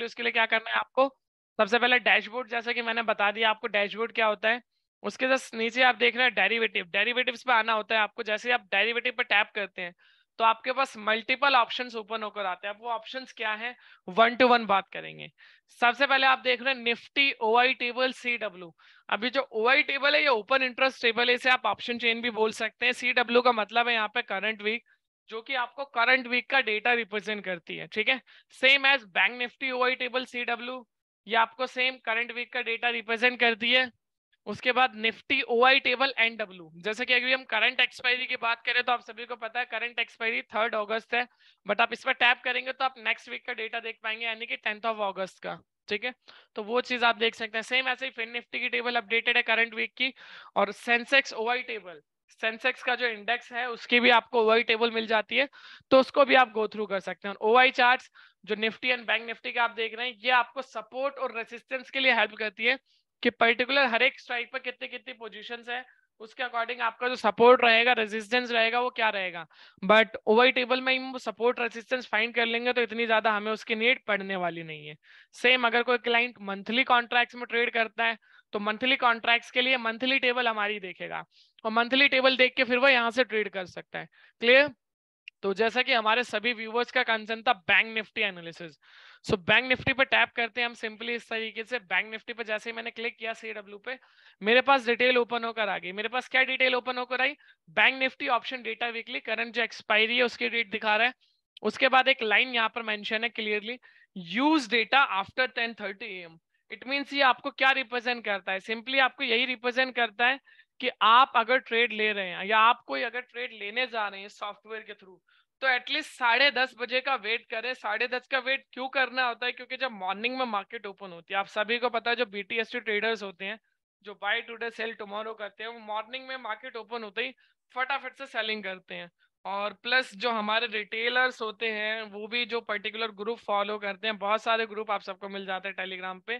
लिए उसके लिए क्या करना है आपको, सबसे पहले डैशबोर्ड, जैसा कि मैंने बता दिया आपको डैशबोर्ड क्या होता है। उसके जस्ट नीचे आप देख रहे हैं डेरिवेटिव, डेरिवेटिव्स पे आना होता है आपको। जैसे ही आप डेरिवेटिव पे टैप करते हैं तो आपके पास मल्टीपल ऑप्शंस ओपन होकर आते हैं। अब वो ऑप्शंस क्या है, 1 to 1 बात करेंगे। सबसे पहले आप देख रहे हैं निफ्टी ओआई टेबल CW। अभी जो ओआई टेबल है ये ओपन इंटरेस्ट टेबल है, इसे आप ऑप्शन चेन भी बोल सकते हैं। CW का मतलब है यहाँ पे करंट वीक, जो कि आपको करंट वीक का डेटा रिप्रेजेंट करती है, ठीक है। Same as Bank Nifty OI table CW, ये आपको सेम करंट वीक का डेटा रिप्रेजेंट करती है। उसके बाद निफ्टी ओआई टेबल NW, जैसे कि अगर हम करंट एक्सपायरी की बात करें तो आप सभी को पता है करंट एक्सपायरी 3 अगस्त है, बट आप इस पर टैप करेंगे तो आप नेक्स्ट वीक का डेटा देख पाएंगे, यानी कि 10 अगस्त का, ठीक है। तो वो चीज आप देख सकते हैं। सेम ऐसे ही फिन निफ्टी की टेबल अपडेटेड है करंट वीक की। और सेंसेक्स ओआई टेबल, सेंसेक्स का जो इंडेक्स है उसकी भी आपको ओआई टेबल मिल जाती है, तो उसको भी आप गो थ्रू कर सकते हैं। ओआई चार्ट्स जो निफ्टी एंड बैंक निफ्टी का आप देख रहे हैं, ये आपको सपोर्ट और रेसिस्टेंस के लिए हेल्प करती है कि पर्टिकुलर हर एक स्ट्राइक पर कितनी कितनी पोजीशंस है, उसके अकॉर्डिंग आपका जो सपोर्ट रहेगा रेजिस्टेंस रहेगा वो क्या रहेगा। बट ओवर टेबल में हम सपोर्ट रेजिस्टेंस फाइंड कर लेंगे तो इतनी ज्यादा हमें उसकी नीड पड़ने वाली नहीं है। सेम अगर कोई क्लाइंट मंथली कॉन्ट्रैक्ट्स में ट्रेड करता है तो मंथली कॉन्ट्रैक्ट्स के लिए मंथली टेबल हमारी देखेगा, और मंथली टेबल देख के फिर वो यहाँ से ट्रेड कर सकता है। क्लियर। तो जैसा कि हमारे सभी व्यूवर्स का कंसर्न था bank Nifty analysis, so bank Nifty पे टैप करते हैं हम सिंपली इस तरीके से। बैंक निफ्टी पे जैसे ही मैंने क्लिक किया CW पे, मेरे पास डिटेल ओपन होकर आ गई। मेरे पास क्या डिटेल ओपन होकर आई, bank nifty option data weekly, current जो एक्सपायरी है उसकी डेट दिखा रहा है। उसके बाद एक लाइन यहाँ पर मेंशन है clearly, use data after 10:30 AM। It means ये आपको क्या रिप्रेजेंट करता है, सिंपली आपको यही रिप्रेजेंट करता है कि आप अगर ट्रेड ले रहे हैं या आप कोई अगर ट्रेड लेने जा रहे हैं सॉफ्टवेयर के थ्रू, तो एटलीस्ट 10:30 बजे का वेट करें। 10:30 का वेट क्यों करना होता है, क्योंकि जब मॉर्निंग में मार्केट ओपन होती है, आप सभी को पता है जो BTST ट्रेडर्स होते हैं जो बाय टुडे सेल टुमारो करते हैं, वो मॉर्निंग में मार्केट ओपन होते ही फटाफट से सेलिंग करते हैं। और प्लस जो हमारे रिटेलर्स होते हैं वो भी जो पर्टिकुलर ग्रुप फॉलो करते हैं, बहुत सारे ग्रुप आप सबको मिल जाते हैं टेलीग्राम पे,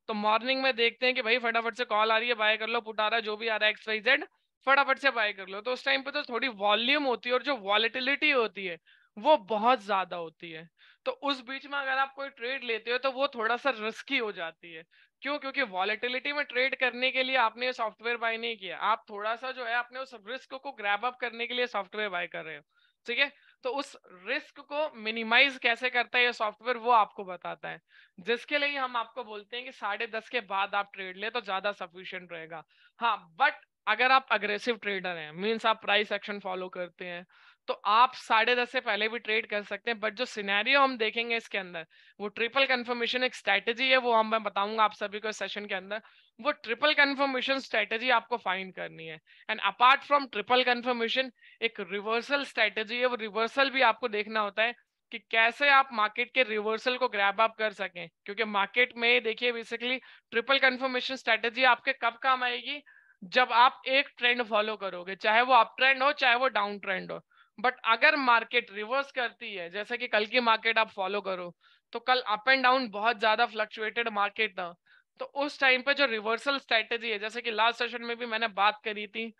तो मॉर्निंग में देखते हैं कि भाई फटाफट से कॉल आ रही है, बाय कर लो, पुट आ रहा है, जो भी आ रहा है XYZ, फटाफट से बाय कर लो। तो उस टाइम पे तो थोड़ी वॉल्यूम होती है और जो वॉलेटिलिटी होती है वो बहुत ज्यादा होती है। तो उस बीच में अगर आप कोई ट्रेड लेते हो तो वो थोड़ा सा रिस्की हो जाती है। क्यों, क्योंकि वॉलेटिलिटी में ट्रेड करने के लिए आपने ये सॉफ्टवेयर बाय नहीं किया, आप थोड़ा सा जो है आपने उस रिस्क को ग्रैब अप करने के लिए सॉफ्टवेयर बाय कर रहे हो, ठीक है। तो उस रिस्क को मिनिमाइज कैसे करता है ये सॉफ्टवेयर, वो आपको बताता है, जिसके लिए हम आपको बोलते हैं कि 10:30 के बाद आप ट्रेड ले तो ज्यादा सफिशिएंट रहेगा। हाँ, बट अगर आप अग्रेसिव ट्रेडर हैं, मीन्स आप प्राइस एक्शन फॉलो करते हैं, तो आप 10:30 से पहले भी ट्रेड कर सकते हैं। बट जो सिनेरियो हम देखेंगे इसके अंदर, वो ट्रिपल कंफर्मेशन एक स्ट्रेटेजी है, वो मैं बताऊंगा आप सभी को सेशन के अंदर। वो ट्रिपल कंफर्मेशन स्ट्रेटेजी आपको फाइंड करनी है। And apart from triple confirmation, एक रिवर्सल स्ट्रेटेजी है, वो रिवर्सल भी आपको देखना होता है कि कैसे आप मार्केट के रिवर्सल को ग्रैब अप कर सकें। क्योंकि मार्केट में देखिए बेसिकली ट्रिपल कंफर्मेशन स्ट्रेटेजी आपके कब काम आएगी, जब आप एक ट्रेंड फॉलो करोगे, चाहे वो अप ट्रेंड हो चाहे वो डाउन ट्रेंड हो। बट अगर मार्केट रिवर्स करती है, जैसे कि कल की मार्केट आप फॉलो करो, तो कल अप एंड डाउन बहुत ज्यादा फ्लक्चुएटेड मार्केट था, तो उस टाइम पे जो रिवर्सल स्ट्रेटेजी है, जैसे कि लास्ट सेशन में भी मैंने बात करी थी,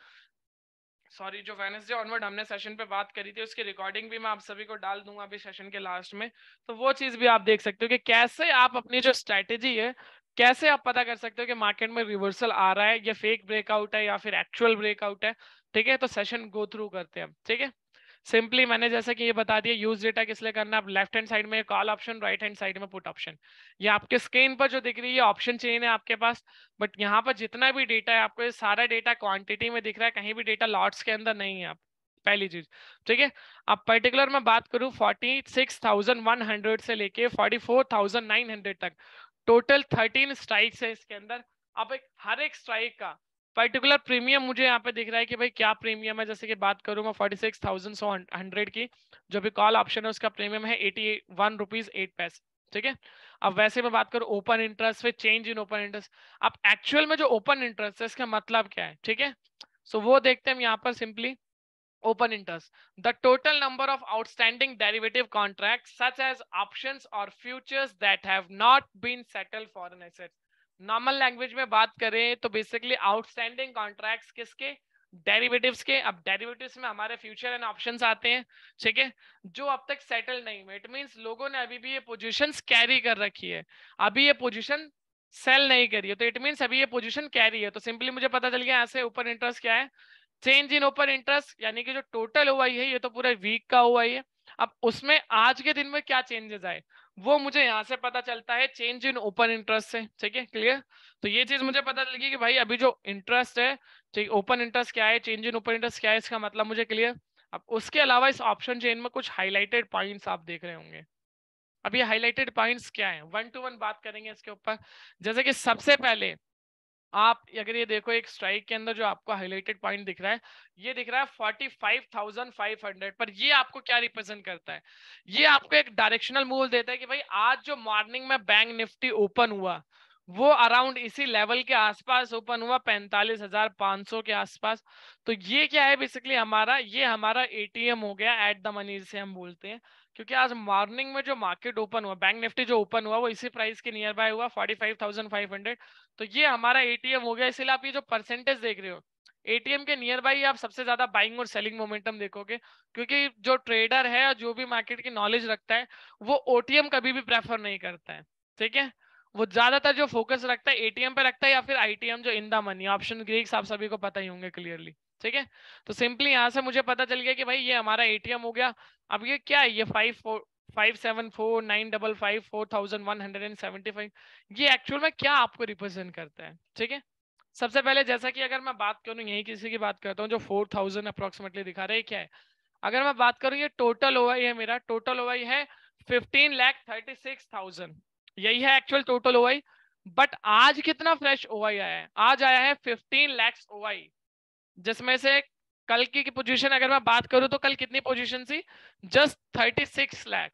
सॉरी, जो वेडनेसडे ऑनवर्ड हमने सेशन पे बात करी थी उसकी रिकॉर्डिंग भी मैं आप सभी को डाल दूंगा अभी सेशन के लास्ट में। तो वो चीज भी आप देख सकते हो कि कैसे आप अपनी जो स्ट्रेटेजी है, कैसे आप पता कर सकते हो कि मार्केट में रिवर्सल आ रहा है, या फेक ब्रेकआउट है या फिर एक्चुअल ब्रेकआउट है, ठीक है। तो सेशन गो थ्रू करते हैं, ठीक है। सिंपली मैंने जैसा कि ये बता दिया, यूज डेटा किस लिए करना है। आप लेफ्ट हैंड साइड में call option, right hand side में पुट ऑप्शन, ये आपके स्क्रीन पर जो दिख रही है ऑप्शन चेन है आपके पास। बट यहाँ पर जितना भी डेटा है आपको ये सारा डेटा क्वांटिटी में दिख रहा है, कहीं भी डेटा लॉट्स के अंदर नहीं है। आप पहली चीज, ठीक है। अब पर्टिकुलर मैं बात करूं 46,100 से लेके 44,900 तक, टोटल 13 स्ट्राइक्स है इसके अंदर। अब एक हर एक स्ट्राइक का पर्टिकुलर प्रीमियम मुझे यहाँ पे दिख रहा है कि भाई क्या प्रीमियम है। जैसे कि बात करूं मैं 46,100 की, जो भी कॉल ऑप्शन है उसका प्रीमियम है 81 रुपीज 8 पैसे, ठीक है। अब वैसे मैं बात करूं ओपन इंटरेस्ट पे, चेंज इन ओपन इंटरेस्ट, अब एक्चुअल में जो ओपन इंटरेस्ट है इसका मतलब क्या है, ठीक है। सो वो देखते हैं हम यहाँ पर simply. Open interest, the total number of outstanding derivative contracts such as options or futures that have not been settled for an asset। Normal language में बात करें तो बेसिकली आउटस्टैंडिंग कॉन्ट्रैक्ट्स किसके, डेरिवेटिव्स के। अब डेरिवेटिव्स में हमारे फ्यूचर एंड ऑप्शंस आते हैं, ठीक है, जो अब तक सेटल नहीं हुए। इट मींस लोगों ने अभी भी ये पोजीशंस कैरी कर रखी है, अभी ये पोजीशन सेल नहीं करी है, तो इट मींस अभी ये पोजीशन कैरी है। तो सिंपली मुझे पता चल गया ऐसे ओपन इंटरेस्ट क्या है, चेंज इन ओपन इंटरेस्ट, यानी कि जो टोटल ओआई है ये तो पूरे वीक का ओआई है। अब उसमें आज के दिन में क्या चेंजेस आए वो मुझे यहाँ से पता चलता है चेंज इन ओपन इंटरेस्ट से, ठीक है, क्लियर। तो ये चीज मुझे पता चल गई कि भाई अभी जो इंटरेस्ट है, ठीक, ओपन इंटरेस्ट क्या है, चेंज इन ओपन इंटरेस्ट क्या है, इसका मतलब मुझे क्लियर। अब उसके अलावा इस ऑप्शन चेन में कुछ हाईलाइटेड पॉइंट्स आप देख रहे होंगे। अब ये हाईलाइटेड पॉइंट्स क्या है, 1 to 1 बात करेंगे इसके ऊपर। जैसे कि सबसे पहले आप अगर ये देखो एक स्ट्राइक के अंदर जो आपको हाईलाइटेड पॉइंट दिख रहा है, ये दिख रहा है 45,500 पर। ये आपको क्या रिप्रेजेंट करता है, ये आपको एक डायरेक्शनल मूव देता है कि भाई आज जो मॉर्निंग में बैंक निफ्टी ओपन हुआ वो अराउंड इसी लेवल के आसपास ओपन हुआ, 45,500 के आसपास। तो ये क्या है बेसिकली हमारा, ये हमारा एटीएम हो गया एट द मनी से हम बोलते हैं, क्योंकि आज मॉर्निंग में जो मार्केट ओपन हुआ, बैंक निफ्टी जो ओपन हुआ वो इसी प्राइस के नियर बाय हुआ 45,500। तो ये हमारा एटीएम हो गया। इसलिए आप ये जो परसेंटेज देख रहे हो एटीएम के नियर बाई, आप सबसे ज्यादा बाइंग और सेलिंग मोमेंटम देखोगे, क्योंकि जो ट्रेडर है जो भी मार्केट की नॉलेज रखता है वो ओटीएम कभी भी प्रेफर नहीं करता है, ठीक है। वो ज्यादातर जो फोकस रखता है एटीएम पे रखता है, या फिर आईटीएम जो in the money option Greeks आप सभी को पता ही होंगे क्लियरली, ठीक है। तो सिंपली यहाँ से मुझे पता चल गया कि भाई ये हमारा एटीएम हो गया। अब ये क्या है, ये 574,955 4,175, ये एक्चुअल में क्या आपको रिप्रेजेंट करता है, ठीक है। सबसे पहले जैसा कि अगर मैं बात करूं, यही किसी की बात करता हूं जो 4,000 अप्रोक्सीमेटली दिखा रहे हैं, क्या है, अगर मैं बात करूं ये टोटल ओवाई है, मेरा टोटल ओवाई है 15,36,000, यही है एक्चुअल टोटल ओवाई। बट आज कितना फ्रेश ओवाई आया है, आज आया है 15 लाख ओवाई, जिसमें से कल की पोजीशन अगर मैं बात करूं तो कल कितनी पोजीशन थी, जस्ट 36 लाख।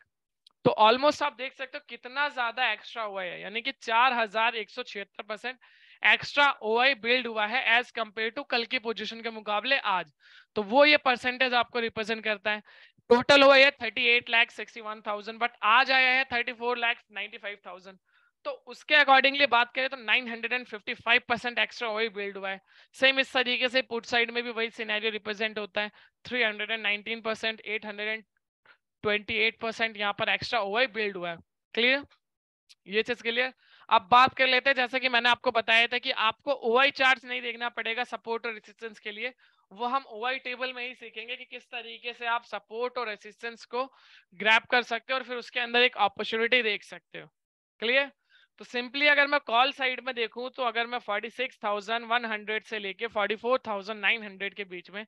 तो ऑलमोस्ट आप देख सकते हो कितना ज्यादा एक्स्ट्रा हुआ है, यानी कि 4,176% एक्स्ट्रा ओआई बिल्ड हुआ है एज कंपेयर टू कल की पोजीशन के मुकाबले आज। तो वो ये परसेंटेज आपको रिप्रेजेंट करता है। टोटल ओआई है 38,61,000, बट आज आया है 34,95,000। तो उसके अकॉर्डिंगली बात करें तो 955% एक्स्ट्रा ओआई बिल्ड हुआ है। सेम इस तरीके से पुट साइड में भी वही सिनेरियो रिप्रेजेंट होता है, 319%, 828% यहाँ पर एक्स्ट्रा ओआई बिल्ड हुआ है, क्लियर, ये चीज क्लियर। अब बात कर लेते हैं, जैसे कि मैंने आपको बताया था कि आपको ओआई चार्ट नहीं देखना पड़ेगा सपोर्ट और रेसिस्टेंस के लिए, वो हम ओआई टेबल में ही सीखेंगे कि किस तरीके से आप सपोर्ट और रेसिस्टेंस को ग्रैब कर सकते हो और फिर उसके अंदर एक अपॉर्चुनिटी देख सकते हो, क्लियर। तो सिंपली अगर मैं कॉल साइड में देखूं तो अगर मैं 46,100 से लेके 44,900 के बीच में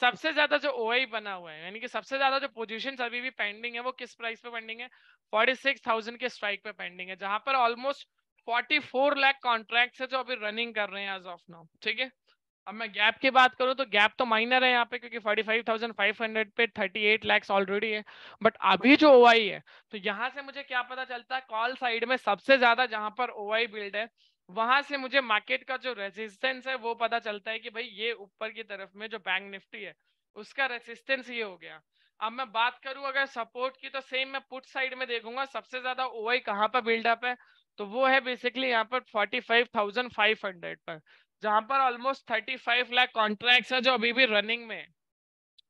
सबसे ज्यादा जो ओआई बना हुआ है, यानी कि सबसे ज्यादा जो पोजीशन अभी भी पेंडिंग है, वो किस प्राइस पे पेंडिंग है, 46,000 के स्ट्राइक पे पेंडिंग है, जहां पर ऑलमोस्ट 44 लाख कॉन्ट्रैक्ट है जो अभी रनिंग कर रहे हैं एज ऑफ नाउ, ठीक है। अब मैं गैप की बात करूं तो गैप तो माइनर है यहाँ पे, क्योंकि 45,500 पे 38 लाख ऑलरेडी है। बट अभी जो ओआई है, तो यहाँ से मुझे क्या पता चलता है, कॉल साइड में सबसे ज्यादा जहां पर ओआई बिल्ड है, वहां से मुझे मार्केट का जो रेजिस्टेंस है वो पता चलता है कि भाई ये ऊपर की तरफ में जो बैंक निफ्टी है उसका रेजिस्टेंस ये हो गया। अब मैं बात करूं अगर सपोर्ट की, तो सेम मैं पुट साइड में देखूंगा सबसे ज्यादा ओआई कहाँ पर बिल्डअप है, तो वो है बेसिकली यहाँ पर 45,500 पर, जहां पर ऑलमोस्ट 35 लाख कॉन्ट्रैक्ट्स है जो अभी भी रनिंग में है।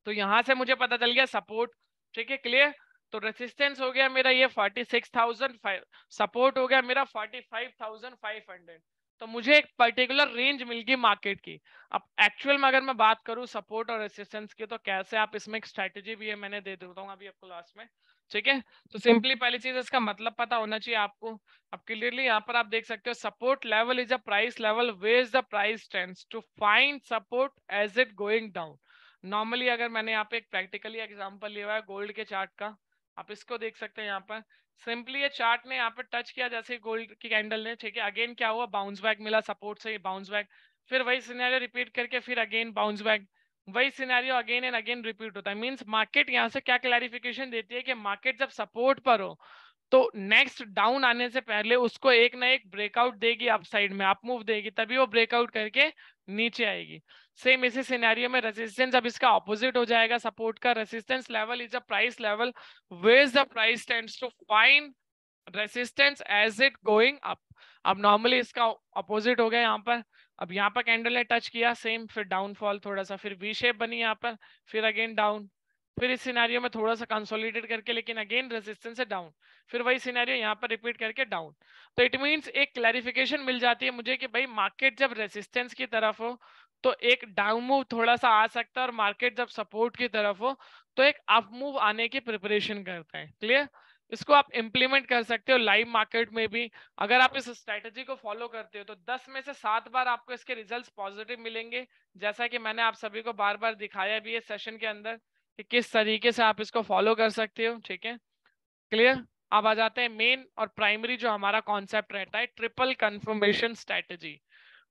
तो यहां से मुझे पता चल गया सपोर्ट, ठीक है, क्लियर। तो रेसिस्टेंस हो गया मेरा ये 46,000, सपोर्ट हो गया मेरा 45,500। तो मुझे एक पर्टिकुलर रेंज मिल गई मार्केट की। अब एक्चुअल में अगर मैं बात करूं सपोर्ट और रेसिस्टेंस की, तो कैसे आप इसमें एक स्ट्रैटेजी भी है, मैंने दे देता हूं अभी आपको लास्ट में, ठीक है। तो सिंपली पहली चीज इसका मतलब पता होना चाहिए आपको। अब क्लियरली यहाँ पर आप देख सकते हो support level is a price level where the price tends to find support as it going down. Normally अगर मैंने यहाँ पे एक प्रैक्टिकली एग्जांपल लिया हुआ है गोल्ड के चार्ट का, आप इसको देख सकते हैं यहाँ पर। सिंपली ये चार्ट ने यहाँ पर टच किया जैसे गोल्ड की कैंडल ने, ठीक है, अगेन क्या हुआ, बाउंस बैक मिला, सपोर्ट से बाउंस बैक, फिर वही सिनेरियो रिपीट करके फिर अगेन बाउंस बैक, वही scenario again and again repeat होता है। मींस मार्केट यहाँ से क्या क्लैरिफिकेशन देती है कि मार्केट जब सपोर्ट पर हो तो नेक्स्ट डाउन आने से पहले उसको एक ना एक ब्रेकआउट देगी, अपसाइड में अप मूव देगी, तभी वो ब्रेकआउट करके नीचे आएगी। सेम इसी सिनेरियो में रेजिस्टेंस अब इसका ऑपोजिट हो जाएगा सपोर्ट का। Resistance level is a price level where the price tends to find resistance as it going up. अब नॉर्मली इसका अपोजिट हो गया यहाँ पर। अब यहाँ पर कैंडल ने टच किया सेम, फिर डाउनफॉल थोड़ा सा, फिर वी शेप बनी यहाँ पर, फिर अगेन डाउन, फिर इस सिनेरियो में थोड़ा सा कंसोलिडेट करके लेकिन अगेन रेजिस्टेंस से डाउन, फिर वही सिनेरियो यहाँ पर रिपीट करके डाउन। तो इट मींस एक क्लैरिफिकेशन मिल जाती है मुझे कि भाई मार्केट जब रेजिस्टेंस की तरफ हो तो एक डाउन मूव थोड़ा सा आ सकता है, और मार्केट जब सपोर्ट की तरफ हो तो एक अप मूव आने की प्रिपरेशन करता है। क्लियर? इसको आप इंप्लीमेंट कर सकते हो लाइव मार्केट में भी। अगर आप इस स्ट्रेटजी को फॉलो करते हो तो 10 में से 7 बार आपको इसके रिजल्ट्स पॉजिटिव मिलेंगे, जैसा कि मैंने आप सभी को बार बार दिखाया भी है सेशन के अंदर कि किस तरीके से आप इसको फॉलो कर सकते हो। ठीक है, क्लियर? अब आ जाते हैं मेन और प्राइमरी जो हमारा कॉन्सेप्ट रहता है, ट्रिपल कंफर्मेशन स्ट्रेटजी।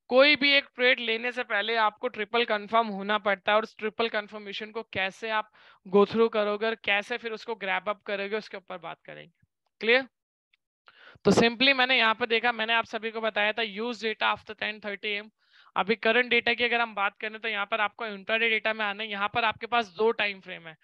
कोई भी एक ट्रेड लेने से पहले आपको ट्रिपल कंफर्म होना पड़ता है, और उस ट्रिपल कंफर्मेशन को कैसे आप गो थ्रू करोगे और कैसे फिर उसको ग्रैब अप करोगे उसके ऊपर बात करेंगे। क्लियर? तो सिंपली मैंने यहाँ पे देखा, मैंने आप सभी को बताया था यूज डेटा आफ्टर 10:30 AM। अभी करंट डेटा की अगर हम बात करें तो यहाँ पर आपको इंट्राडे डेटा में आना है। यहाँ पर आपके पास दो टाइम फ्रेम है,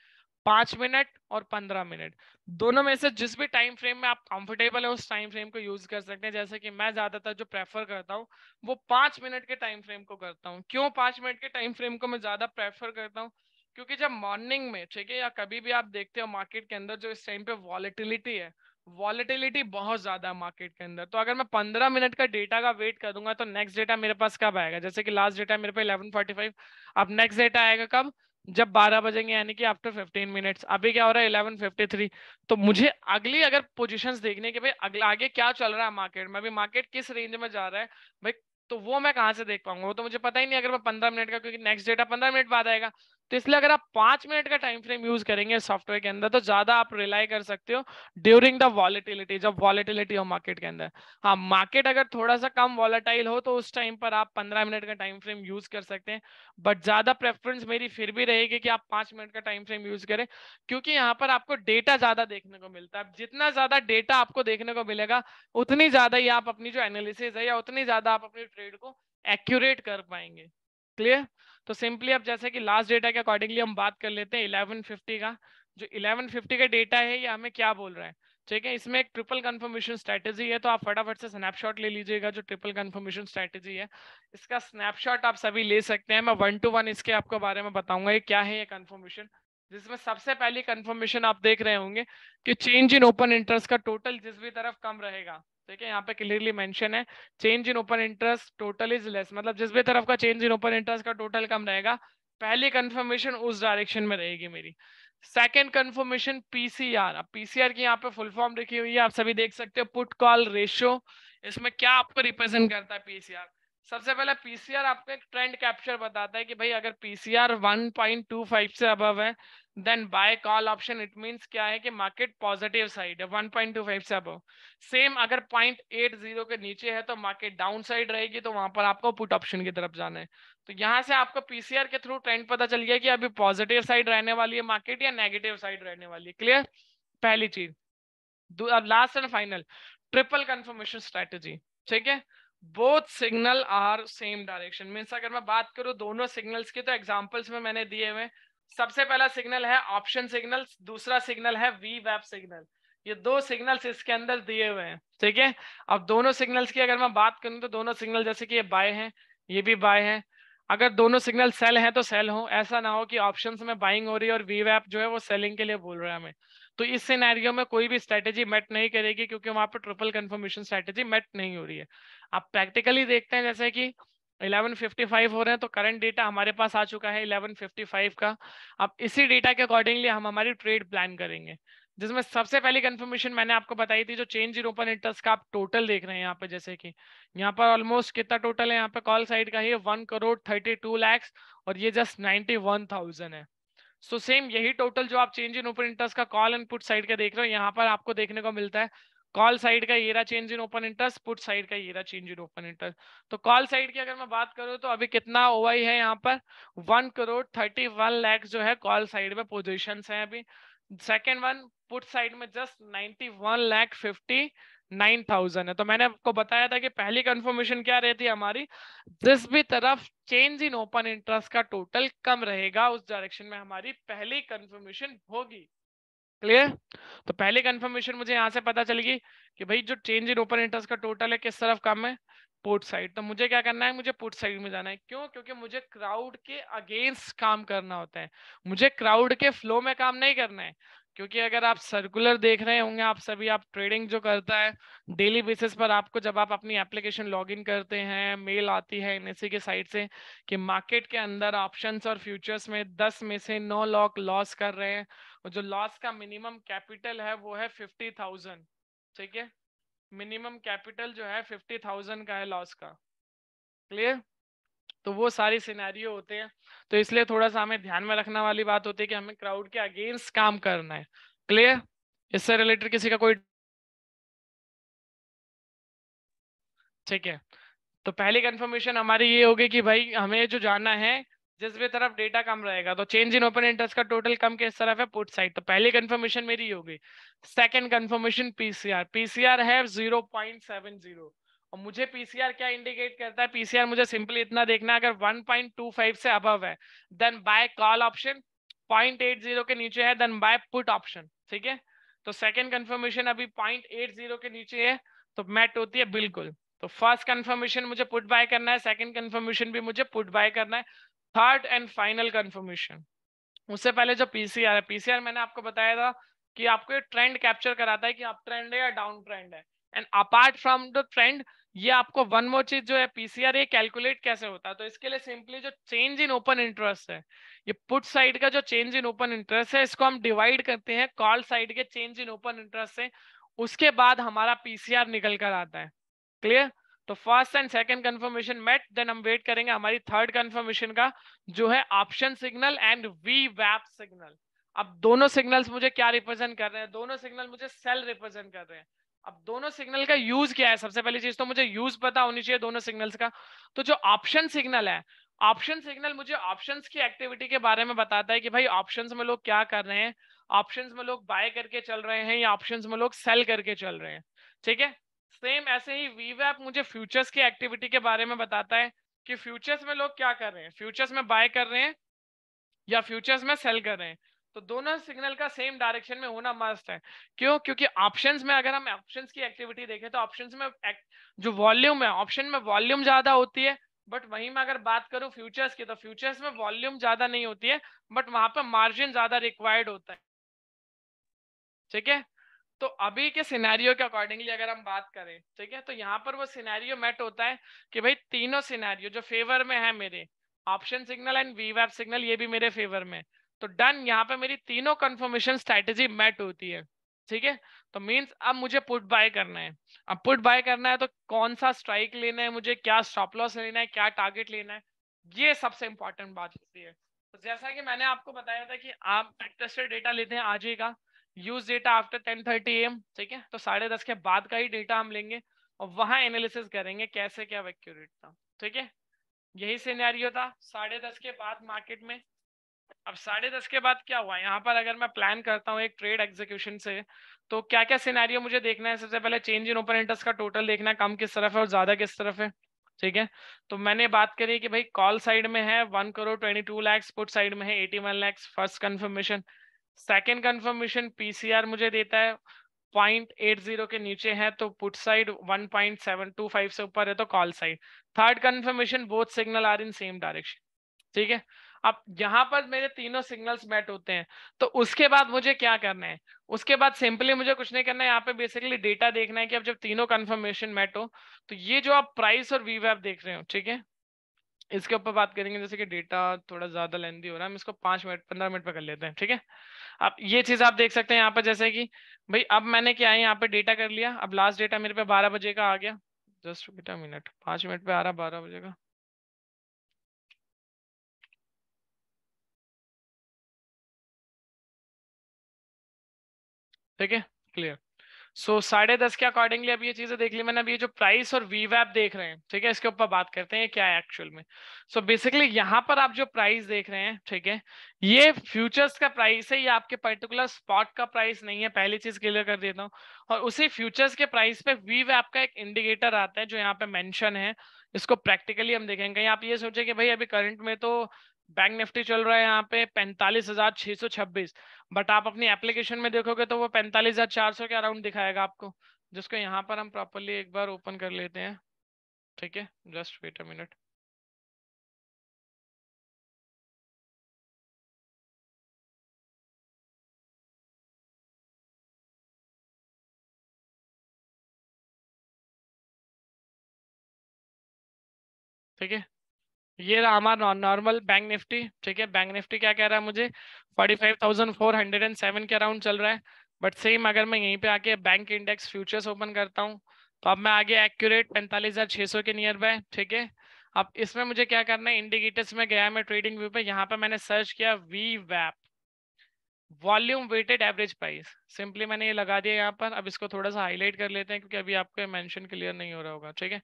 5 मिनट और 15 मिनट। दोनों में से जिस भी टाइम फ्रेम में आप कंफर्टेबल है उस टाइम फ्रेम को यूज कर सकते हैं। जैसे कि मैं ज्यादातर जो प्रेफर करता हूँ वो 5 मिनट के टाइम फ्रेम को करता हूँ। क्यों 5 मिनट के टाइम फ्रेम को मैं ज्यादा प्रेफर करता हूँ? क्योंकि जब मॉर्निंग में, ठीक है, या कभी भी आप देखते हो मार्केट के अंदर जो इस टाइम पे वॉलेटिलिटी है, वॉलेटिलिटी बहुत ज्यादा है मार्केट के अंदर। तो अगर मैं 15 मिनट का डेटा का वेट करूंगा तो नेक्स्ट डेटा मेरे पास कब आएगा? जैसे कि लास्ट डेटा मेरे पे 11:45, अब नेक्स्ट डेटा आएगा कब? जब 12 बजेंगे, यानी कि आफ्टर 15 मिनट्स। अभी क्या हो रहा है? 11:53। तो मुझे अगली अगर पोजीशंस देखने के भाई अगला आगे क्या चल रहा है मार्केट में, अभी मार्केट किस रेंज में जा रहा है भाई, तो वो मैं कहाँ से देख पाऊंगा? वो तो मुझे पता ही नहीं अगर मैं 15 मिनट का, क्योंकि नेक्स्ट डेटा 15 मिनट बाद आएगा। तो इसलिए अगर आप 5 मिनट का टाइम फ्रेम यूज करेंगे सॉफ्टवेयर के अंदर तो ज्यादा आप रिलाई कर सकते हो ड्यूरिंग द वॉलेटिलिटी, जब वॉलेटिलिटी हो मार्केट के अंदर। हाँ, मार्केट अगर थोड़ा सा कम वॉलेटाइल हो तो उस टाइम पर आप 15 मिनट का टाइम फ्रेम यूज कर सकते हैं। बट ज्यादा प्रेफरेंस मेरी फिर भी रहेगी कि आप 5 मिनट का टाइम फ्रेम यूज करें, क्योंकि यहाँ पर आपको डेटा ज्यादा देखने को मिलता है। जितना ज्यादा डेटा आपको देखने को मिलेगा उतनी ज्यादा ही आप अपनी जो एनालिसिस है या उतनी ज्यादा आप अपनी ट्रेड को एक्यूरेट कर पाएंगे। क्लियर? तो सिंपली अब जैसे कि लास्ट डेटा के अकॉर्डिंगली हम बात कर लेते हैं 11:50 का। जो 11:50 का डेटा है ये हमें क्या बोल रहा है? ठीक है, इसमें एक ट्रिपल कंफर्मेशन स्ट्रेटेजी है, तो आप फटाफट से स्नैपशॉट ले लीजिएगा जो ट्रिपल कंफर्मेशन स्ट्रेटेजी है। इसका स्नैपशॉट आप सभी ले सकते हैं, मैं 1 to 1 इसके आपको बारे में बताऊंगा ये क्या है ये कंफर्मेशन। जिसमें सबसे पहली कंफर्मेशन आप देख रहे होंगे कि चेंज इन ओपन इंटरेस्ट का टोटल जिस भी तरफ कम रहेगा, ठीक है, यहाँ पे क्लियरली मेंशन है change in open interest total is less, मतलब जिस भी तरफ का चेंज इन ओपन इंटरेस्ट का टोटल कम रहेगा, पहली कंफर्मेशन उस डायरेक्शन में रहेगी मेरी। Second confirmation PCR. अब पीसीआर की यहाँ पे फुल फॉर्म लिखी हुई है, आप सभी देख सकते हो, पुट कॉल रेशियो। इसमें क्या आपको रिप्रेजेंट करता है पीसीआर? सबसे पहले पीसीआर आपको एक ट्रेंड कैप्चर बताता है कि भाई अगर पीसीआर 1.25 से अबव है then buy call option. It means क्या है कि मार्केट पॉजिटिव साइड है 1.25 से अबव। सेम अगर 0.80 के नीचे है तो मार्केट डाउन साइड रहेगी, तो वहां पर आपको पुट ऑप्शन की तरफ जाना है। तो यहाँ से आपको पीसीआर के थ्रू ट्रेंड पता चल गया कि अभी पॉजिटिव साइड रहने वाली है मार्केट या नेगेटिव साइड रहने वाली है। क्लियर? पहली चीज। अब last and final, triple confirmation strategy. ठीक है, both signal are same direction. Means अगर मैं बात करूं दोनों सिग्नल्स की तो एग्जांपल्स में मैंने दिए हुए। सबसे पहला सिग्नल है ऑप्शन सिग्नल, दूसरा सिग्नल है वी वेब सिग्नल। ये दो सिग्नल्स इसके अंदर दिए हुए हैं। ठीक है, अब दोनों सिग्नल्स की अगर मैं बात करूं तो दोनों सिग्नल जैसे कि ये बाय है, ये भी बाय है। अगर दोनों सिग्नल सेल है तो सेल हो, ऐसा ना हो कि ऑप्शंस में बाइंग हो रही है और वी वेब जो है वो सेलिंग के लिए बोल रहा है हमें। तो इस सिनेरियो में कोई भी स्ट्रेटेजी मैट नहीं करेगी क्योंकि वहां पर ट्रिपल कंफर्मेशन स्ट्रेटेजी मैट नहीं हो रही है। आप प्रैक्टिकली देखते हैं जैसे कि 11:55 हो रहे हैं तो करंट डेटा हमारे पास आ चुका है 11:55 का। अब इसी डेटा के अकॉर्डिंगली हम हमारी ट्रेड प्लान करेंगे, जिसमें सबसे पहली कंफर्मेशन मैंने आपको बताई थी जो चेंज इन ओपन इंटरेस्ट का आप टोटल देख रहे हैं यहाँ पे। जैसे कि यहाँ पर ऑलमोस्ट कितना टोटल है, यहाँ पे कॉल साइड का ही 1,32,00,000 और ये जस्ट 91,000 है। सो सेम यही टोटल जो आप चेंज इन ओपन इंटरेस्ट का कॉल एंड पुट साइड का देख रहे हो यहाँ पर आपको देखने को मिलता है। कॉल साइड का ये रहा change in open interest, put side का ये रहा चेंज इन ओपन इंटरेस्ट। तो कॉल साइड की अगर मैं बात करूँ तो अभी कितना ओआई है यहाँ पर 1,31,00,000 जो है कॉल साइड में पोजिशन है अभी। सेकेंड वन पुट साइड में जस्ट 91,59,000 है। तो मैंने आपको बताया था कि पहली कंफर्मेशन क्या रहती है हमारी, जिस भी तरफ चेंज इन ओपन इंटरेस्ट का टोटल कम रहेगा उस डायरेक्शन में हमारी पहली कंफर्मेशन होगी। क्लियर? तो पहली कंफर्मेशन मुझे यहां से पता चलेगी कि भाई जो चेंज इन ओपन इंटरेस्ट का टोटल है किस तरफ कम है, पुट साइड। तो मुझे क्या करना है, मुझे पुट साइड में जाना है। क्यों? क्योंकि मुझे क्राउड के अगेंस्ट काम करना होता है, मुझे क्राउड के फ्लो में काम नहीं करना है। क्योंकि अगर आप सर्कुलर देख रहे होंगे, आप सभी, आप ट्रेडिंग जो करता है डेली बेसिस पर, आपको जब आप अपनी एप्लीकेशन लॉगिन करते हैं, मेल आती है एनएससी के साइड से कि मार्केट के अंदर ऑप्शंस और फ्यूचर्स में 10 में से 9 लोग लॉस कर रहे हैं, और जो लॉस का मिनिमम कैपिटल है वो है 50,000। ठीक है, मिनिमम कैपिटल जो है 50,000 का है लॉस का। क्लियर? तो वो सारी सिनेरियो होते हैं, तो इसलिए थोड़ा सा हमें ध्यान में रखने वाली बात होती है कि हमें क्राउड के अगेंस्ट काम करना है। क्लियर? इससे रिलेटेड किसी का कोई? ठीक है, तो पहली कंफर्मेशन हमारी ये होगी कि भाई हमें जो जानना है, जिस भी तरफ डेटा कम रहेगा तो चेंज इन ओपन इंटरेस्ट का टोटल कम किस तरफ है, पुट साइड। तो पहली कंफर्मेशन मेरी होगी। सेकंड कंफर्मेशन पीसीआर, पीसीआर है 0.70, और मुझे पीसीआर क्या इंडिकेट करता है, पीसीआर मुझे सिंपली इतना देखना है, अगर 1.25 से अबव है देन बाय कॉल ऑप्शन, 0.80 के नीचे है देन बाय पुट ऑप्शन। ठीक है, तो सेकंड कंफर्मेशन अभी 0.80 के नीचे है तो मैट होती है बिल्कुल। तो फर्स्ट कंफर्मेशन मुझे पुट बाय करना है, सेकंड कंफर्मेशन भी मुझे पुट बाय करना है। थर्ड एंड फाइनल कंफर्मेशन, उससे पहले जो पीसीआर है, पीसीआर मैंने आपको बताया था कि आपको ट्रेंड कैप्चर कराता है कि अप ट्रेंड है या डाउन ट्रेंड है। And apart from the trend, ये आपको वन मोर चीज जो है पीसीआर, ये कैलकुलेट कैसे होता है, तो इसके लिए सिंपली जो चेंज इन ओपन इंटरेस्ट है, ये पुट साइड का जो चेंज इन ओपन इंटरेस्ट है, इसको हम डिवाइड करते हैं कॉल साइड के चेंज इन ओपन इंटरेस्ट से, उसके बाद हमारा पीसीआर निकल कर आता है। क्लियर? तो first and second confirmation met, then हम वेट करेंगे हमारी थर्ड कंफर्मेशन का, जो है ऑप्शन सिग्नल एंड वी वैप सिग्नल। अब दोनों सिग्नल्स मुझे क्या रिप्रेजेंट कर रहे हैं, दोनों सिग्नल मुझे सेल रिप्रेजेंट कर रहे हैं। अब दोनों सिग्नल का यूज क्या है, सबसे पहली चीज तो मुझे यूज पता होनी चाहिए दोनों सिग्नल्स का। तो जो ऑप्शन सिग्नल है, ऑप्शन सिग्नल मुझे ऑप्शंस की एक्टिविटी के बारे में बताता है कि भाई ऑप्शंस में लोग क्या कर रहे हैं, ऑप्शंस में लोग बाय करके चल रहे हैं या ऑप्शंस में लोग सेल करके चल रहे हैं। ठीक है, सेम ऐसे ही वीवैप मुझे फ्यूचर्स की एक्टिविटी के बारे में बताता है कि फ्यूचर्स में लोग क्या कर रहे हैं, फ्यूचर्स में बाय कर रहे हैं या फ्यूचर्स में सेल कर रहे हैं। तो दोनों सिग्नल का सेम डायरेक्शन में होना मस्ट है। क्यों? क्योंकि ऑप्शंस में अगर हम ऑप्शंस की एक्टिविटी देखें तो ऑप्शंस में जो वॉल्यूम है, ऑप्शन में वॉल्यूम ज्यादा होती है, बट वहीं में अगर बात करूं फ्यूचर्स की तो फ्यूचर्स में वॉल्यूम ज्यादा नहीं होती है, बट वहां पर मार्जिन ज्यादा रिक्वायर्ड होता है। ठीक है, तो अभी के सिनेरियो के अकॉर्डिंगली अगर हम बात करें, ठीक है, तो यहाँ पर वो सिनेरियो मेट होता है कि भाई तीनों सिनेरियो जो फेवर में है मेरे, ऑप्शन सिग्नल एंड वीवैप सिग्नल, ये भी मेरे फेवर में, तो डन, यहाँ पे मेरी तीनों कंफर्मेशन स्ट्रेटेजी मेट होती है। ठीक है, तो मींस अब मुझे पुट बाय करना है। अब पुट बाय करना है तो कौन सा स्ट्राइक लेना है मुझे, क्या स्टॉप लॉस लेना है, क्या टारगेट लेना है, ये सबसे इंपॉर्टेंट बात होती है। तो जैसा कि मैंने आपको बताया था कि आप टेस्टेड डेटा लेते हैं आज ही का, यूज डेटा आफ्टर 10:30 AM। ठीक है, तो 10:30 के बाद का ही डेटा हम लेंगे और वहां एनालिसिस करेंगे कैसे क्या एक्यूरेट था। ठीक है, यही सिनेरियो था 10:30 के बाद मार्केट में। अब 10:30 के बाद क्या हुआ, यहाँ पर अगर मैं प्लान करता हूँ एक ट्रेड एग्जीक्यूशन से, तो क्या क्या सिनेरियो मुझे देखना है, सबसे पहले चेंज इन ओपन इंटरेस्ट का टोटल देखना है, कम किस तरफ है और ज्यादा किस तरफ है। ठीक है, तो मैंने बात करी कि भाई कॉल साइड में है 1,22,00,000, पुट साइड में है 81 lakh, first confirmation. Second confirmation PCR मुझे देता है 0.80 के नीचे है तो पुट साइड, 1.725 से ऊपर है तो call side. Third confirmation both signal are in same direction. ठीक है, अब यहाँ पर मेरे तीनों सिग्नल्स मैट होते हैं, तो उसके बाद मुझे क्या करना है, उसके बाद सिंपली मुझे कुछ नहीं करना है, यहाँ पे बेसिकली डेटा देखना है कि अब जब तीनों कंफर्मेशन मैट हो, तो ये जो आप प्राइस और वीवैप देख रहे हो, ठीक है, इसके ऊपर बात करेंगे। जैसे कि डेटा थोड़ा ज्यादा लेंदी हो रहा है, हम इसको 5 मिनट 15 मिनट पे कर लेते हैं। ठीक है, अब ये चीज आप देख सकते हैं यहाँ पर, जैसे कि भाई अब मैंने क्या है यहाँ पे डेटा कर लिया, अब लास्ट डेटा मेरे पे 12 बजे का आ गया, जस्ट बेटा मिनट, 5 मिनट पे आ रहा 12 बजे का। ठीक है, क्लियर। सो 10:30 के अकॉर्डिंगली अब ये चीजें देख ली मैंने। अब ये जो प्राइस और वीवैप देख रहे हैं, ठीक है, इसके ऊपर बात करते हैं क्या है एक्चुअल में। सो बेसिकली यहाँ पर आप जो प्राइस देख रहे हैं, ठीक है, ये फ्यूचर्स का प्राइस है, ये आपके पर्टिकुलर स्पॉट का प्राइस नहीं है, पहली चीज क्लियर कर देता हूँ। और उसी फ्यूचर्स के प्राइस पे वीवैप का एक इंडिकेटर आता है जो यहाँ पे मेंशन है, इसको प्रैक्टिकली हम देखेंगे। कहीं आप ये सोचे कि भाई अभी करंट में तो बैंक निफ्टी चल रहा है यहाँ पे 45,626, बट आप अपनी एप्लीकेशन में देखोगे तो वो 45,400 के अराउंड दिखाएगा आपको, जिसको यहाँ पर हम प्रॉपरली एक बार ओपन कर लेते हैं। ठीक है, जस्ट वेट अ मिनट। ठीक है, ये रहा हमारा नॉर्मल बैंक निफ्टी। ठीक है, बैंक निफ्टी क्या कह रहा है मुझे, 45,407 के अराउंड चल रहा है। बट सेम अगर मैं यहीं पे आके बैंक इंडेक्स फ्यूचर्स ओपन करता हूँ तो अब मैं आगे एक्यूरेट 45,600 के नियर बाय। ठीक है, अब इसमें मुझे क्या करना है, इंडिकेटर्स में गया मैं ट्रेडिंग व्यू पे, यहाँ पे मैंने सर्च किया वी वैप, volume weighted average price. Simply मैंने ये लगा दिया यहाँ पर। अब इसको थोड़ा सा हाईलाइट कर लेते हैं क्योंकि अभी आपको मेंशन क्लियर नहीं हो रहा होगा। ठीक है,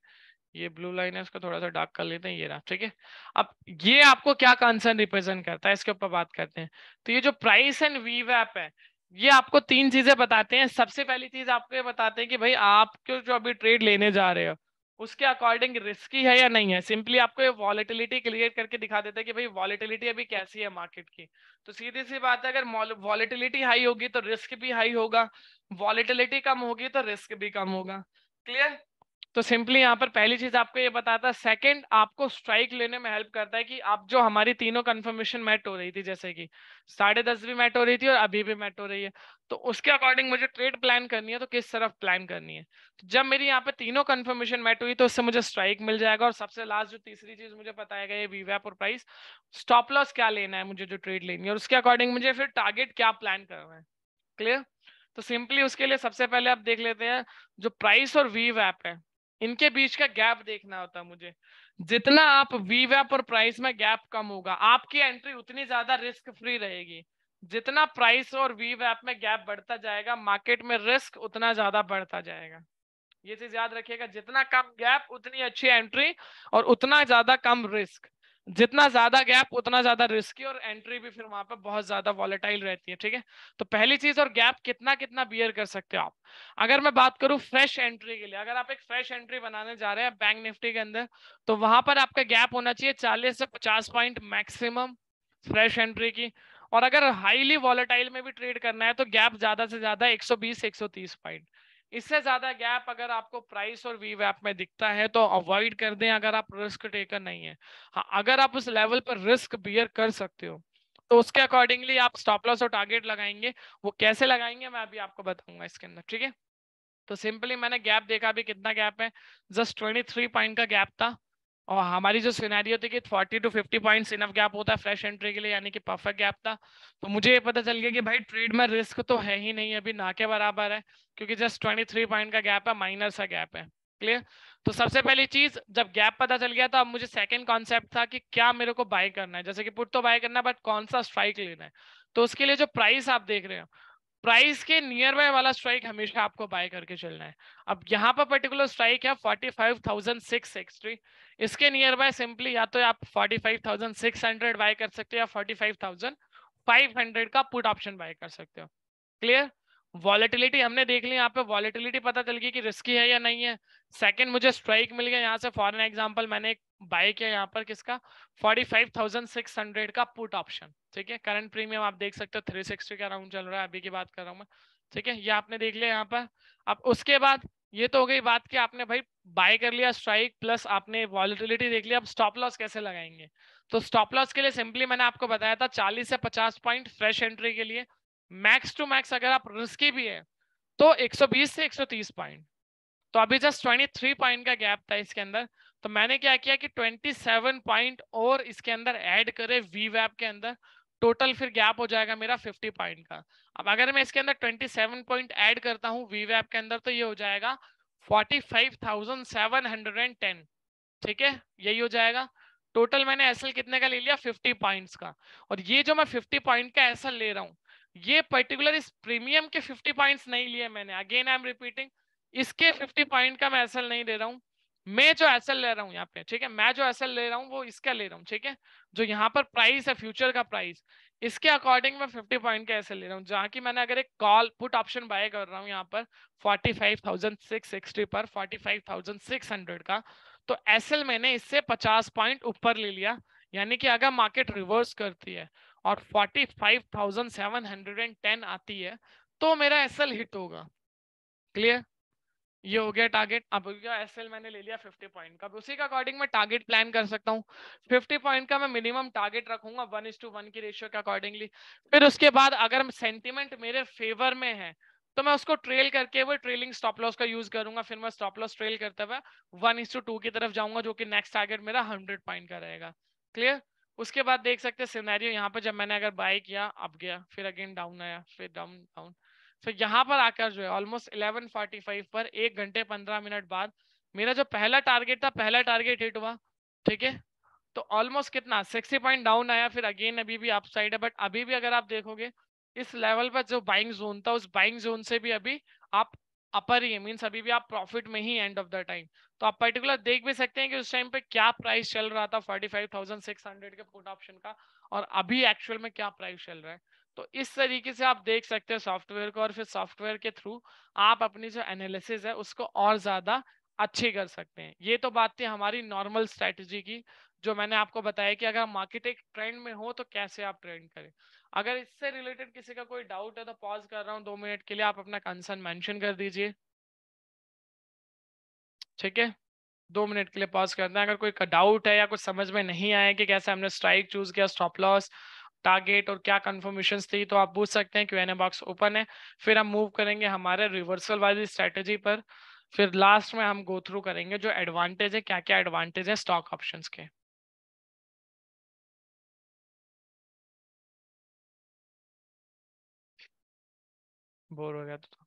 ये ब्लू लाइन है, इसको थोड़ा सा डार्क कर लेते हैं, ये रहा। ठीक है, अब ये आपको क्या कंसर्न रिप्रेजेंट करता है इसके ऊपर बात करते हैं। तो ये जो प्राइस एंड वीवैप है, ये आपको तीन चीजें बताते हैं। सबसे पहली चीज आपको ये बताते हैं कि भाई आपको जो अभी ट्रेड लेने जा रहे हो उसके अकॉर्डिंग रिस्की है या नहीं है। सिंपली आपको ये वॉलेटिलिटी क्लियर करके दिखा देता है कि भाई वॉलेटिलिटी अभी कैसी है मार्केट की। तो सीधी सी बात है, अगर वॉलेटिलिटी हाई होगी तो रिस्क भी हाई होगा, वॉलेटिलिटी कम होगी तो रिस्क भी कम होगा। क्लियर? तो सिंपली यहाँ पर पहली चीज आपको ये बताता है। सेकंड, आपको स्ट्राइक लेने में हेल्प करता है कि आप जो हमारी तीनों कंफर्मेशन मैट हो रही थी, जैसे कि 10:30 भी मैट हो रही थी और अभी भी मैट हो रही है, तो उसके अकॉर्डिंग मुझे ट्रेड प्लान करनी है तो किस तरफ प्लान करनी है। तो जब मेरी यहाँ पे तीनों कंफर्मेशन मैट हुई तो उससे मुझे स्ट्राइक मिल जाएगा। और सबसे लास्ट जो तीसरी चीज मुझे बताएगा ये वीवैप और प्राइस, स्टॉप लॉस क्या लेना है मुझे जो ट्रेड लेनी है, और उसके अकॉर्डिंग मुझे फिर टारगेट क्या प्लान करना है। क्लियर? तो सिंपली उसके लिए सबसे पहले आप देख लेते हैं जो प्राइस और वी वैप है, इनके बीच का गैप देखना होता है मुझे। जितना आप वी वैप और प्राइस में गैप कम होगा, आपकी एंट्री उतनी ज्यादा रिस्क फ्री रहेगी। जितना प्राइस और वी वैप में गैप बढ़ता जाएगा, मार्केट में रिस्क उतना ज्यादा बढ़ता जाएगा। ये चीज याद रखिएगा, जितना कम गैप उतनी अच्छी एंट्री और उतना ज्यादा कम रिस्क। जितना ज्यादा गैप उतना ज्यादा रिस्की और एंट्री भी फिर वहां पर बहुत ज्यादा वॉलेटाइल रहती है। ठीक है, तो पहली चीज, और गैप कितना कितना बियर कर सकते हो आप। अगर मैं बात करूं फ्रेश एंट्री के लिए, अगर आप एक फ्रेश एंट्री बनाने जा रहे हैं बैंक निफ्टी के अंदर, तो वहां पर आपका गैप होना चाहिए 40 से 50 पॉइंट मैक्सिमम फ्रेश एंट्री की। और अगर हाईली वॉलेटाइल में भी ट्रेड करना है तो गैप ज्यादा से ज्यादा 120 130 पॉइंट। इससे ज्यादा गैप अगर आपको प्राइस और वी वैप में दिखता है तो अवॉइड कर दें, अगर आप रिस्क टेकर नहीं है। हाँ, अगर आप उस लेवल पर रिस्क बियर कर सकते हो तो उसके अकॉर्डिंगली आप स्टॉप लॉस और टारगेट लगाएंगे। वो कैसे लगाएंगे मैं अभी आपको बताऊंगा इसके अंदर। ठीक है, तो सिंपली मैंने गैप देखा अभी कितना गैप है, जस्ट 23 पॉइंट का गैप था। और हमारी जो सिनेरियो थी कि 40 to 50 पॉइंट्स इनफ गैप होता है फ्रेश एंट्री के लिए, यानी कि परफेक्ट गैप था। तो मुझे ये पता चल गया कि भाई ट्रेड में रिस्क तो है ही नहीं, अभी ना के बराबर है, क्योंकि जस्ट 23 पॉइंट का गैप है, माइनर सा गैप है। क्लियर? तो सबसे पहली चीज, जब गैप पता चल गया तो अब मुझे सेकंड कॉन्सेप्ट था कि क्या मेरे को बाय करना है। जैसे कि पुट तो बाय करना है, बट कौन सा स्ट्राइक लेना है। तो उसके लिए जो प्राइस आप देख रहे हो, प्राइस के नियर बाय वाला स्ट्राइक हमेशा आपको बाय करके चलना है। अब यहाँ पर पर्टिकुलर स्ट्राइक है 45,660। इसके नियर बाय सिंपली या तो आप 45,600 बाय कर सकते हो या 45,500 का पुट ऑप्शन बाय कर सकते हो। क्लियर? वॉलेटिलिटी हमने देख ली, यहाँ पे वॉलेटिलिटी पता चल गई कि रिस्की है या नहीं है। सेकंड, मुझे स्ट्राइक मिल गया यहाँ से। फॉर एन एग्जांपल मैंने एक बाय किया यहाँ पर, किसका, 45,600 का पुट ऑप्शन। ठीक है, करंट प्रीमियम आप देख सकते हो 360 के अराउंड चल रहा है, अभी की बात कर रहा हूँ मैं। ठीक है, ये आपने देख लिया यहाँ पर। अब उसके बाद ये तो हो गई बात कि आपने भाई बाय कर लिया स्ट्राइक, प्लस आपने वॉलेटिलिटी देख लिया। अब स्टॉप लॉस कैसे लगाएंगे? तो स्टॉप लॉस के लिए सिंपली मैंने आपको बताया था 40 से 50 पॉइंट फ्रेश एंट्री के लिए। मैक्स टू मैक्स अगर आप रिस्की भी है तो 120 से 130 पॉइंट। तो अभी जस्ट 23 पॉइंट का गैप था इसके अंदर, तो मैंने क्या किया कि 27 पॉइंट और इसके अंदर ऐड करे वी वैप के अंदर। टोटल फिर गैप हो जाएगा मेरा 50 पॉइंट का। अब अगर मैं इसके अंदर 27 पॉइंट ऐड करता हूँ वी वैप के अंदर तो ये हो जाएगा 45,710। ठीक है, यही हो जाएगा। टोटल मैंने एसएल कितने का ले लिया, 50 पॉइंट्स का। और ये जो मैं 50 पॉइंट का एसएल ले रहा हूँ, ये पर्टिकुलर इस प्रीमियम के 50 पॉइंट्स नहीं लिए मैंने, अगेन आई एम रिपीटिंग, इसके 50 पॉइंट का मैं एसएल नहीं ले रहा हूँ। मैं जो एसएल ले रहा हूँ यहाँ पे, ठीक है, मैं जो एसएल ले रहा हूँ वो इसका ले रहा हूँ। ठीक है, जो यहाँ पर प्राइस है फ्यूचर का प्राइस, इसके अकॉर्डिंग मैं 50 पॉइंट का एसएल ले रहा हूँ। जहाँ की मैंने अगर एक कॉल पुट ऑप्शन बाय कर रहा हूँ यहाँ पर 45,660 पर 45,600 का, तो एसएल मैंने इससे 50 पॉइंट ऊपर ले लिया। यानी कि अगर मार्केट रिवर्स करती है और 45,710 आती है तो मेरा एसएल हिट होगा। क्लियर? ये हो गया टारगेट। अब एसएल मैंने ले लिया 50 पॉइंट का, उसी के अकॉर्डिंग मैं टारगेट प्लान कर सकता हूँ। 50 पॉइंट का मैं मिनिमम टारगेट रखूंगा 1:1 की रेशियो के अकॉर्डिंगली। फिर उसके बाद अगर सेंटिमेंट मेरे फेवर में है तो मैं उसको ट्रेल करके वो ट्रेलिंग स्टॉप लॉस का यूज करूंगा। फिर मैं स्टॉप लॉस ट्रेल करते हुए 1:2 की तरफ जाऊंगा, जो कि नेक्स्ट टारगेट मेरा 100 पॉइंट का रहेगा। क्लियर। उसके बाद देख सकते हैं सिनेरियो यहाँ पे, जब मैंने अगर बाय किया, अप गया, फिर अगेन डाउन आया, फिर डाउन डाउन। तो यहाँ पर आकर जो है ऑलमोस्ट 11:45 पर 1 घंटे 15 मिनट बाद मेरा जो पहला टारगेट था, पहला टारगेट हिट हुआ। ठीक है। तो ऑलमोस्ट कितना 60 पॉइंट डाउन आया, फिर अगेन अभी भी अप साइड है, बट अभी भी अगर आप देखोगे इस लेवल पर जो बाइंग जोन था, उस बाइंग जोन से भी अभी आप अपर ही है, मीन्स अभी भी आप प्रॉफिट में ही एंड ऑफ द टाइम। तो आप पर्टिकुलर देख भी सकते हैं कि उस टाइम पे क्या प्राइस चल रहा था 45,600 के पुट ऑप्शन का, और अभी एक्चुअल में क्या प्राइस चल रहा है। तो इस तरीके से आप देख सकते हैं सॉफ्टवेयर को, और फिर सॉफ्टवेयर के थ्रू आप अपनी जो एनालिसिस है उसको और ज्यादा अच्छी कर सकते हैं। ये तो बात थी हमारी नॉर्मल स्ट्रेटजी की, जो मैंने आपको बताया कि अगर मार्केट एक ट्रेंड में हो तो कैसे आप ट्रेंड करें। अगर इससे रिलेटेड किसी का कोई डाउट है तो पॉज कर रहा हूँ 2 मिनट के लिए, आप अपना कंसर्न मेंशन कर दीजिए। ठीक है, 2 मिनट के लिए पॉज करते हैं। अगर कोई डाउट है या कुछ समझ में नहीं आया कि कैसे हमने स्ट्राइक चूज किया, स्टॉप लॉस, टारगेट और क्या कंफर्मेशंस थी, तो आप पूछ सकते हैं। Q&A बॉक्स ओपन है। फिर हम मूव करेंगे हमारे रिवर्सल वाली स्ट्रेटेजी पर। फिर लास्ट में हम गो थ्रू करेंगे जो एडवांटेज है, क्या क्या एडवांटेज है स्टॉक ऑप्शंस के। बोर हो गया तो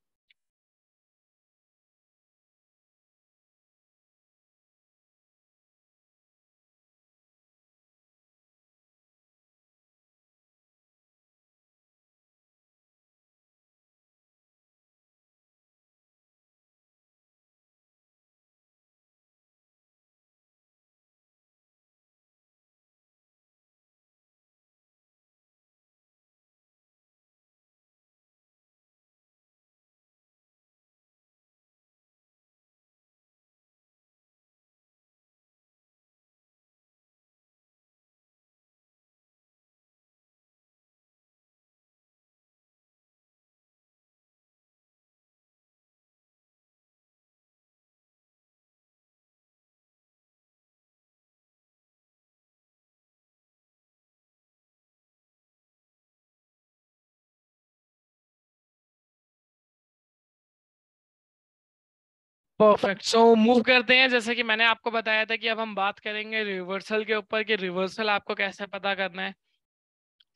परफेक्ट। सो मूव करते हैं। जैसे कि मैंने आपको बताया था कि अब हम बात करेंगे रिवर्सल के ऊपर, कि रिवर्सल आपको कैसे पता करना है।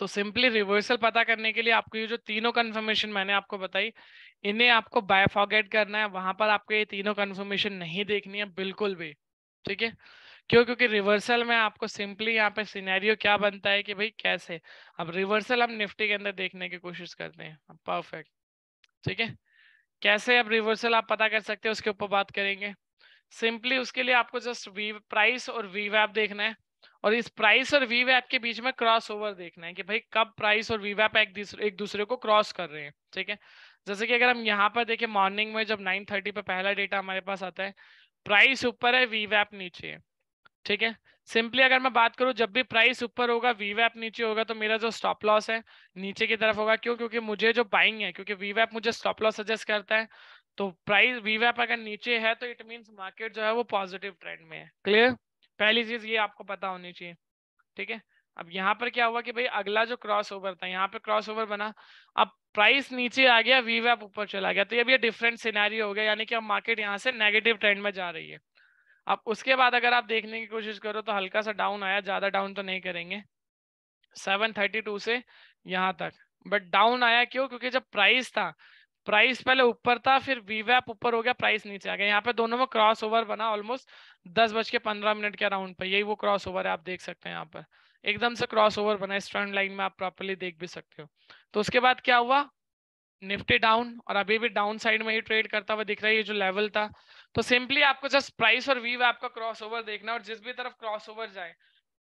तो सिंपली रिवर्सल पता करने के लिए आपको ये जो तीनों कंफर्मेशन मैंने आपको बताई, इन्हें आपको बायफॉर्गेट करना है। वहां पर आपको ये तीनों कंफर्मेशन नहीं देखनी है बिल्कुल भी। ठीक है। क्यों? क्योंकि रिवर्सल में आपको सिंपली यहाँ पे सिनेरियो क्या बनता है कि भाई कैसे, अब रिवर्सल हम निफ्टी के अंदर देखने की कोशिश करते हैं। परफेक्ट। ठीक है। कैसे अब रिवर्सल आप पता कर सकते हैं उसके ऊपर बात करेंगे। सिंपली उसके लिए आपको जस्ट वी प्राइस और वी वैप देखना है, और इस प्राइस और वी वैप के बीच में क्रॉस ओवर देखना है कि भाई कब प्राइस और वी वैप एक दूसरे को क्रॉस कर रहे हैं। ठीक है। जैसे कि अगर हम यहाँ पर देखें मॉर्निंग में जब 9:30 पे पहला डेटा हमारे पास आता है, प्राइस ऊपर है, वी वैप नीचे है। ठीक है। सिंपली अगर मैं बात करूं, जब भी प्राइस ऊपर होगा वीवैप नीचे होगा, तो मेरा जो स्टॉप लॉस है नीचे की तरफ होगा। क्यों? क्योंकि मुझे जो बाइंग है, क्योंकि वीवैप मुझे स्टॉप लॉस सजेस्ट करता है। तो प्राइस वीवैप अगर नीचे है तो इट मींस मार्केट जो है वो पॉजिटिव ट्रेंड में है। क्लियर। पहली चीज ये आपको पता होनी चाहिए। ठीक है। अब यहाँ पर क्या हुआ कि भाई अगला जो क्रॉस ओवर था, यहाँ पे क्रॉस ओवर बना, अब प्राइस नीचे आ गया, वीवैप ऊपर चला गया, तो ये भी डिफरेंट सिनेरियो हो गया, यानी कि अब मार्केट यहाँ से नेगेटिव ट्रेंड में जा रही है। अब उसके बाद अगर आप देखने की कोशिश करो तो हल्का सा डाउन आया, ज्यादा डाउन तो नहीं करेंगे, 732 से यहाँ तक। बट डाउन आया क्यों? क्योंकि जब प्राइस था, प्राइस पहले ऊपर था, फिर वीवैप ऊपर हो गया, प्राइस नीचे आ गया। यहाँ पे दोनों में क्रॉस ओवर बना ऑलमोस्ट 10:15 के अराउंड पे, यही वो क्रॉस ओवर है, आप देख सकते हैं यहाँ पर एकदम से क्रॉस ओवर बना इस ट्रेंड लाइन में, आप प्रॉपर्ली देख भी सकते हो। तो उसके बाद क्या हुआ, निफ्टी डाउन, और अभी भी डाउन साइड में ही ट्रेड करता हुआ दिख रहा है, ये जो लेवल था। तो सिंपली आपको जस्ट प्राइस और वी वैप का क्रॉस ओवर देखना, और जिस भी तरफ क्रॉस ओवर जाए,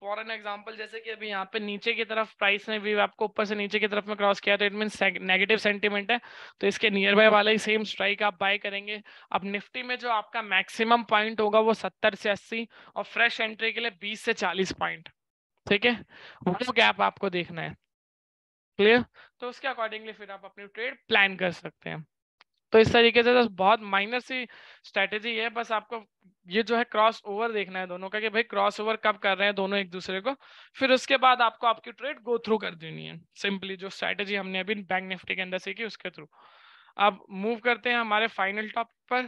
फॉर एन एग्जांपल जैसे कि अभी यहाँ पे नीचे की तरफ प्राइस ने वी वैप को ऊपर से नीचे की तरफ में क्रॉस किया, तो इट मीन नेगेटिव सेंटीमेंट है, तो इसके नियर बाय वाला ही सेम स्ट्राइक आप बाय करेंगे। अब निफ्टी में जो आपका मैक्सिमम पॉइंट होगा वो 70 से 80, और फ्रेश एंट्री के लिए 20 से 40 पॉइंट। ठीक है। वो गैप आपको देखना है। क्लियर। तो उसके अकॉर्डिंगली फिर आप अपनी ट्रेड प्लान कर सकते हैं। तो इस तरीके से बस बहुत माइनर सी स्ट्रेटेजी है, बस आपको ये जो है क्रॉस ओवर देखना है दोनों का कि भाई क्रॉस ओवर कब कर रहे हैं दोनों एक दूसरे को, फिर उसके बाद आपको आपकी ट्रेड गो थ्रू कर देनी है सिंपली, जो स्ट्रेटेजी हमने अभी बैंक निफ्टी के अंदर सीखी उसके थ्रू। अब मूव करते हैं हमारे फाइनल टॉपिक पर।